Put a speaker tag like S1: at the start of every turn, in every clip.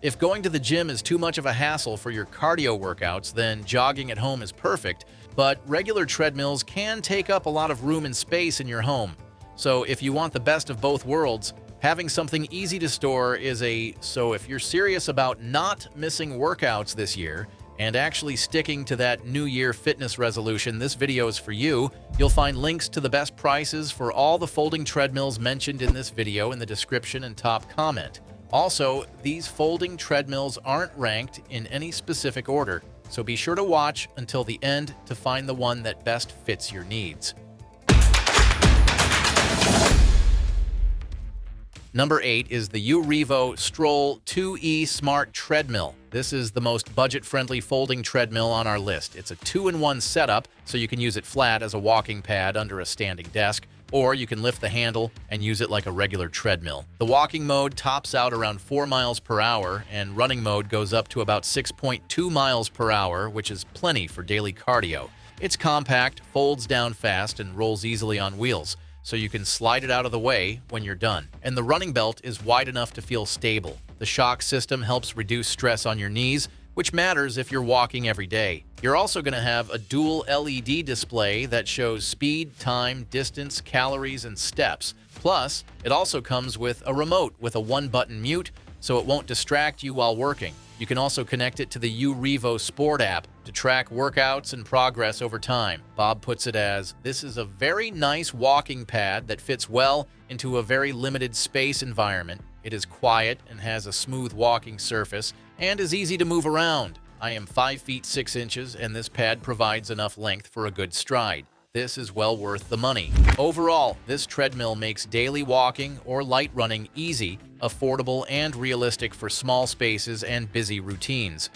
S1: If going to the gym is too much of a hassle for your cardio workouts, then jogging at home is perfect, but regular treadmills can take up a lot of room and space in your home. So if you want the best of both worlds, having something easy to store is so if you're serious about not missing workouts this year and actually sticking to that New Year fitness resolution, this video is for you. You'll find links to the best prices for all the folding treadmills mentioned in this video in the description and top comment. Also, these folding treadmills aren't ranked in any specific order, so be sure to watch until the end to find the one that best fits your needs. Number 8 is the uRevo Stroll 2E Smart Treadmill. This is the most budget-friendly folding treadmill on our list. It's a 2-in-1 setup, so you can use it flat as a walking pad under a standing desk, or you can lift the handle and use it like a regular treadmill. The walking mode tops out around 4 miles per hour, and running mode goes up to about 6.2 miles per hour, which is plenty for daily cardio. It's compact, folds down fast, and rolls easily on wheels, so you can slide it out of the way when you're done. And the running belt is wide enough to feel stable. The shock system helps reduce stress on your knees, which matters if you're walking every day. You're also going to have a dual LED display that shows speed, time, distance, calories, and steps. Plus, it also comes with a remote with a one-button mute, so it won't distract you while working. You can also connect it to the uRevo Sport app to track workouts and progress over time. Bob puts it as, "This is a very nice walking pad that fits well into a very limited space environment. It is quiet and has a smooth walking surface and is easy to move around. I am 5 feet 6 inches and this pad provides enough length for a good stride. This is well worth the money." Overall, this treadmill makes daily walking or light running easy, affordable, and realistic for small spaces and busy routines.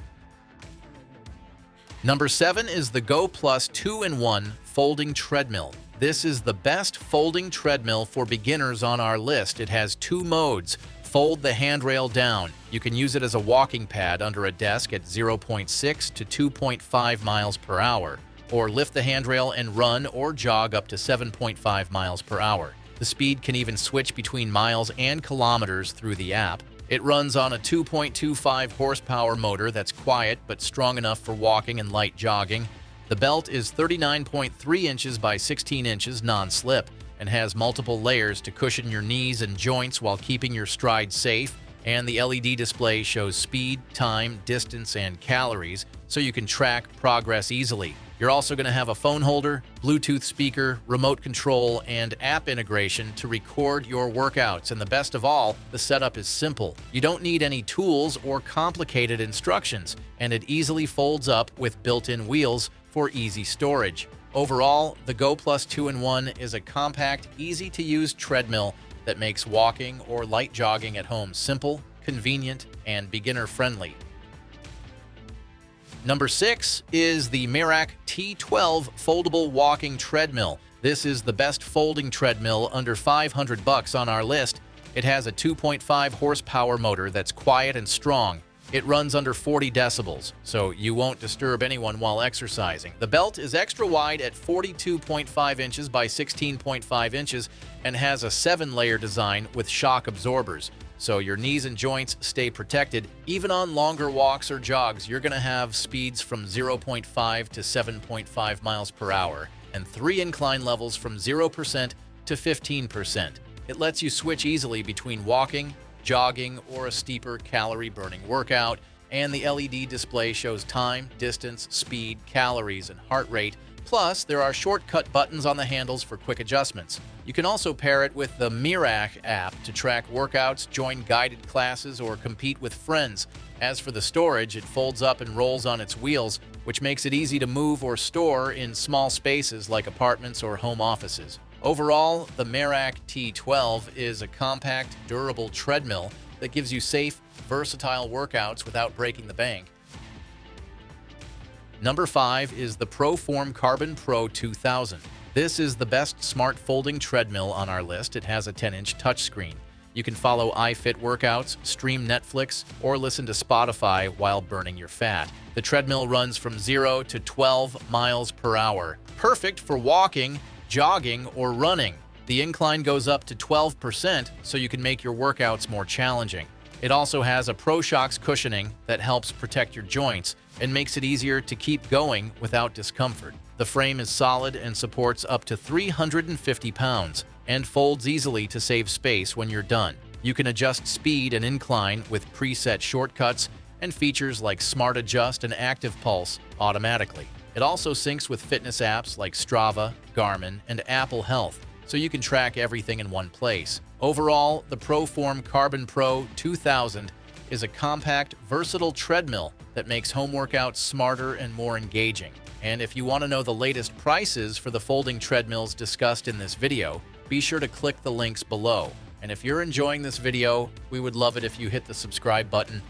S1: Number 7 is the Go Plus 2-in-1 Folding Treadmill. This is the best folding treadmill for beginners on our list. It has 2 modes. Fold the handrail down. You can use it as a walking pad under a desk at 0.6 to 2.5 miles per hour, or lift the handrail and run or jog up to 7.5 miles per hour. The speed can even switch between miles and kilometers through the app. It runs on a 2.25 horsepower motor that's quiet but strong enough for walking and light jogging. The belt is 39.3 inches by 16 inches non-slip and has multiple layers to cushion your knees and joints while keeping your stride safe. And the LED display shows speed, time, distance, and calories, so you can track progress easily. You're also going to have a phone holder, Bluetooth speaker, remote control, and app integration to record your workouts. And the best of all, the setup is simple. You don't need any tools or complicated instructions, and it easily folds up with built-in wheels for easy storage. Overall, the Go Plus 2-in-1 is a compact, easy-to-use treadmill that makes walking or light jogging at home simple, convenient, and beginner-friendly. Number 6 is the Mirac T12 Foldable Walking Treadmill. This is the best folding treadmill under $500 on our list. It has a 2.5 horsepower motor that's quiet and strong. It runs under 40 decibels, so you won't disturb anyone while exercising. The belt is extra wide at 42.5 inches by 16.5 inches and has a 7-layer design with shock absorbers, so your knees and joints stay protected. Even on longer walks or jogs, you're going to have speeds from 0.5 to 7.5 miles per hour and 3 incline levels from 0% to 15%. It lets you switch easily between walking, jogging, or a steeper calorie-burning workout, and the LED display shows time, distance, speed, calories, and heart rate. Plus, there are shortcut buttons on the handles for quick adjustments. You can also pair it with the Mirac app to track workouts, join guided classes, or compete with friends. As for the storage, it folds up and rolls on its wheels, which makes it easy to move or store in small spaces like apartments or home offices. Overall, the Mirac T12 is a compact, durable treadmill that gives you safe, versatile workouts without breaking the bank. Number 5 is the ProForm Carbon Pro 2000. This is the best smart folding treadmill on our list. It has a 10-inch touchscreen. You can follow iFit workouts, stream Netflix, or listen to Spotify while burning your fat. The treadmill runs from 0 to 12 miles per hour. Perfect for walking, jogging, or running. The incline goes up to 12%, so you can make your workouts more challenging. It also has a ProShocks cushioning that helps protect your joints and makes it easier to keep going without discomfort. The frame is solid and supports up to 350 pounds and folds easily to save space when you're done. You can adjust speed and incline with preset shortcuts and features like Smart Adjust and Active Pulse automatically. It also syncs with fitness apps like Strava, Garmin, and Apple Health, so you can track everything in one place. Overall, the ProForm Carbon Pro 2000 is a compact, versatile treadmill that makes home workouts smarter and more engaging. And if you want to know the latest prices for the folding treadmills discussed in this video, be sure to click the links below. And if you're enjoying this video, we would love it if you hit the subscribe button.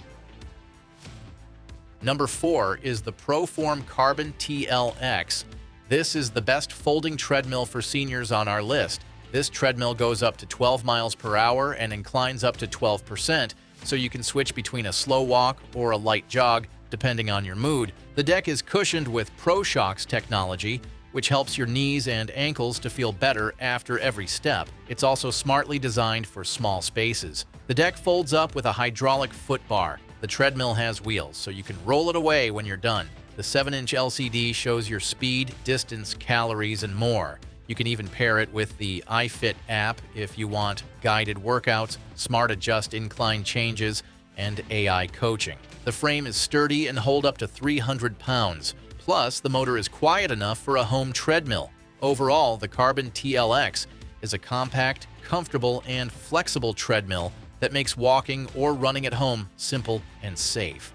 S1: Number 4 is the ProForm Carbon TLX. This is the best folding treadmill for seniors on our list. This treadmill goes up to 12 miles per hour and inclines up to 12%, so you can switch between a slow walk or a light jog, depending on your mood. The deck is cushioned with ProShocks technology, which helps your knees and ankles to feel better after every step. It's also smartly designed for small spaces. The deck folds up with a hydraulic foot bar. The treadmill has wheels, so you can roll it away when you're done. The 7-inch LCD shows your speed, distance, calories, and more. You can even pair it with the iFit app if you want guided workouts, Smart Adjust incline changes, and AI coaching. The frame is sturdy and hold up to 300 pounds. Plus, the motor is quiet enough for a home treadmill. Overall, the Carbon TLX is a compact, comfortable, and flexible treadmill that makes walking or running at home simple and safe.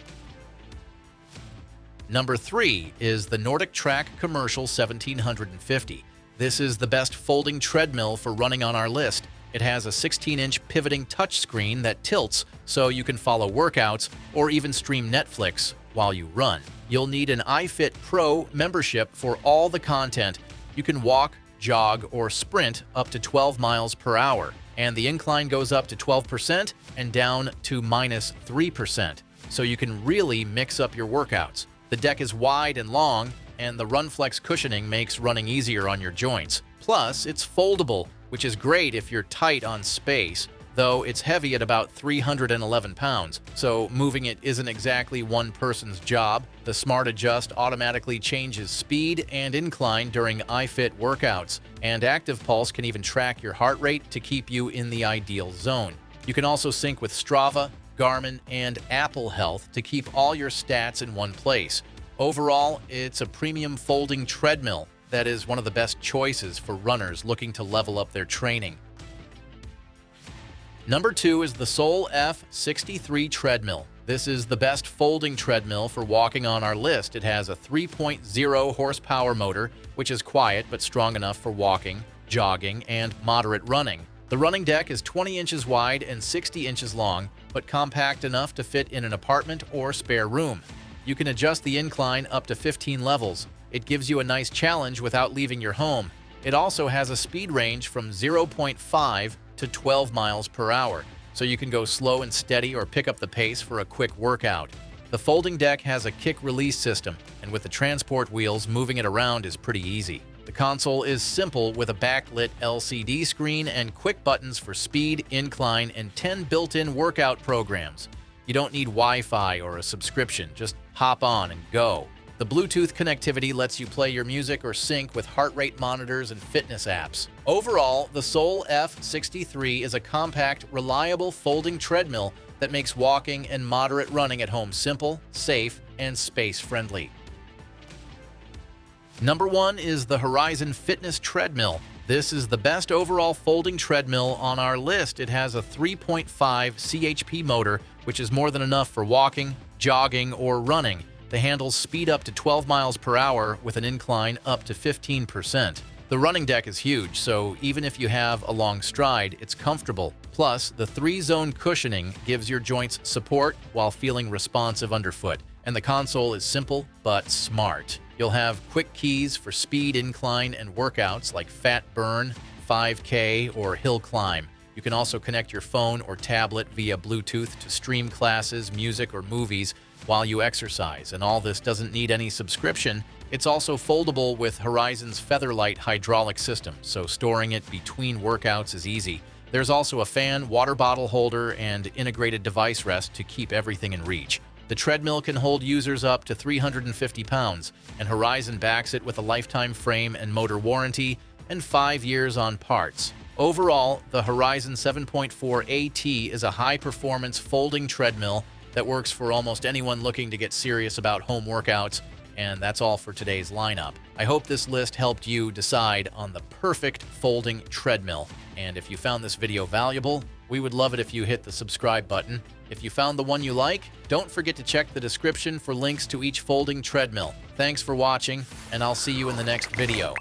S1: Number 3 is the Nordic Track Commercial 1750. This is the best folding treadmill for running on our list. It has a 16-inch pivoting touchscreen that tilts so you can follow workouts or even stream Netflix while you run. You'll need an iFit Pro membership for all the content. You can walk, jog, or sprint up to 12 miles per hour, and the incline goes up to 12% and down to -3%, so you can really mix up your workouts. The deck is wide and long, and the RunFlex cushioning makes running easier on your joints. Plus, it's foldable, which is great if you're tight on space, though it's heavy at about 311 pounds, so moving it isn't exactly one person's job. The Smart Adjust automatically changes speed and incline during iFit workouts, and Active Pulse can even track your heart rate to keep you in the ideal zone. You can also sync with Strava, Garmin, and Apple Health to keep all your stats in one place. Overall, it's a premium folding treadmill that is one of the best choices for runners looking to level up their training. Number 2 is the Soul F63 treadmill. This is the best folding treadmill for walking on our list. It has a 3.0 horsepower motor, which is quiet but strong enough for walking, jogging, and moderate running. The running deck is 20 inches wide and 60 inches long, but compact enough to fit in an apartment or spare room. You can adjust the incline up to 15 levels. It gives you a nice challenge without leaving your home. It also has a speed range from 0.5 to 12 miles per hour, so you can go slow and steady or pick up the pace for a quick workout. The folding deck has a kick-release system, and with the transport wheels, moving it around is pretty easy. The console is simple with a backlit LCD screen and quick buttons for speed, incline, and 10 built-in workout programs. You don't need Wi-Fi or a subscription, just hop on and go. The Bluetooth connectivity lets you play your music or sync with heart rate monitors and fitness apps. Overall, the Soul F63 is a compact, reliable folding treadmill that makes walking and moderate running at home simple, safe, and space-friendly. Number 1 is the Horizon Fitness Treadmill. This is the best overall folding treadmill on our list. It has a 3.5 CHP motor, which is more than enough for walking, jogging, or running. The handles speed up to 12 miles per hour with an incline up to 15%. The running deck is huge, so even if you have a long stride, it's comfortable. Plus, the 3-zone cushioning gives your joints support while feeling responsive underfoot. And the console is simple but smart. You'll have quick keys for speed, incline, and workouts like fat burn, 5K, or hill climb. You can also connect your phone or tablet via Bluetooth to stream classes, music, or movies while you exercise, and all this doesn't need any subscription. It's also foldable with Horizon's Featherlight hydraulic system, so storing it between workouts is easy. There's also a fan, water bottle holder, and integrated device rest to keep everything in reach. The treadmill can hold users up to 350 pounds, and Horizon backs it with a lifetime frame and motor warranty and 5 years on parts. Overall, the Horizon 7.4 AT is a high-performance folding treadmill that works for almost anyone looking to get serious about home workouts. And that's all for today's lineup. I hope this list helped you decide on the perfect folding treadmill. And if you found this video valuable, we would love it if you hit the subscribe button. If you found the one you like, don't forget to check the description for links to each folding treadmill. Thanks for watching, and I'll see you in the next video.